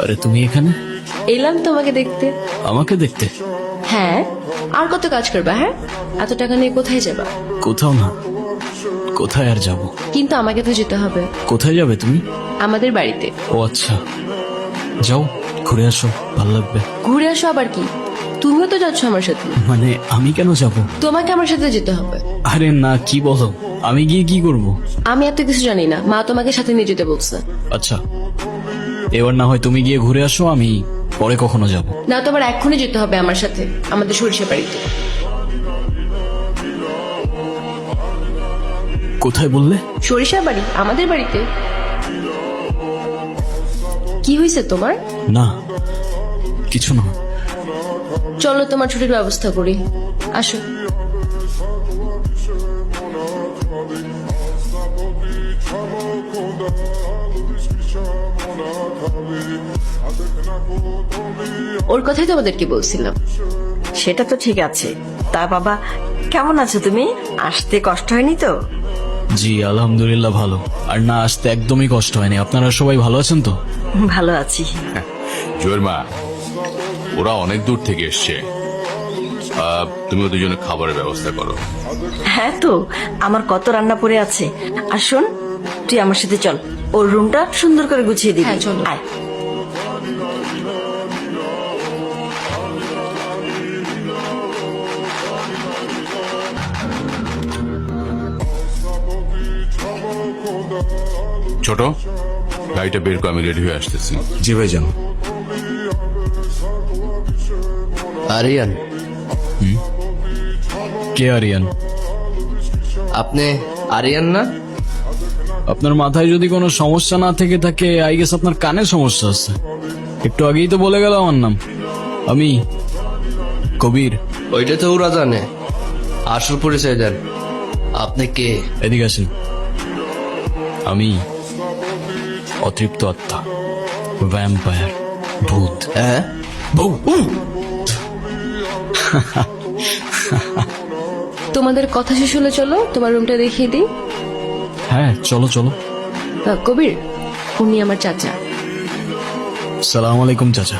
আরে তুমি এখানে? এলাম তোমাকে দেখতে। আমাকে দেখতে? হ্যাঁ, আর কত কাজ করবা? হ্যাঁ, এত টাকা নিয়ে কোথায় যাবা? কোথাও না। কোথায় আর যাব? কিন্তু আমাকে তো যেতে হবে। কোথায় যাবে তুমি? আমাদের বাড়িতে। ও আচ্ছা, যাও ঘুরে আসো, ভালো লাগবে। ঘুরে আসো আবার কি? তুমিও তো যাচ্ছ আমার সাথে। মানে আমি কেন যাব? তোমাকে আমার সাথে যেতে হবে। আরে না, কি বলো? আমি গিয়ে কি করব? আমি এত কিছু জানি না, মা তোমাকে সাথে নিয়ে যেতে বলছে। আচ্ছা, এবার না হয় তুমি গিয়ে ঘুরে আসো, আমি পরে কখনো যাব। না, তোমার এক্ষুনি যেতে হবে আমার সাথে আমাদের সরিষা বাড়িতে। কোথায় বললে? সরিষা বাড়ি, আমাদের বাড়িতে। কি হয়েছে তোমার? না, কিছু না। চলো তোমার ছুটির ব্যবস্থা করি, আসো। ওর কথাই তো আমাদেরকে বলছিলাম। সেটা তো ঠিক আছে। তা বাবা, কেমন আছো তুমি? আসতে কষ্ট হয়নি তো? জি আলহামদুলিল্লাহ ভালো। আর না, আসতে একদমই কষ্ট হয়নি। আপনারা সবাই ভালো আছেন তো? ভালো আছি। জয়ের মা, ওরা অনেক দূর থেকে এসছে, তুমি ওদের জন্য খাবারের ব্যবস্থা করো। হ্যাঁ তো, আমার কত রান্না পড়ে আছে। আর শোন, তুই আমার সাথে চল, ওর রুমটা সুন্দর করে গুছিয়ে দিবি। হ্যাঁ, চলো। আয়। ছোট, গাড়িটা বের করে, আমি রেডি হয়ে আসতেছি। জি ভাইজান। আরিয়ান, কে আরিয়ান? আপনি আরিয়ান না? আপনার মাথায় যদি কোনো সমস্যা না থেকে থাকে, আই গেস আপনার কানে সমস্যা আছে। একটু আগেই তো বলে গেল আমার নাম। আমি কবির। ওইটা তো ওরা জানে, আসল পরিচয় দেন। আপনি কে? এদিকে আসেন। আমি অতৃপ্ত আত্মা, ভ্যাম্পায়ার, ভূত। হ্যাঁ, তোমাদের কথা শেষ হলে চলো তোমার রুমটা দেখিয়ে দিই। হ্যাঁ চলো চলো। কবির, উনি আমার চাচা। সালাম আলাইকুম চাচা।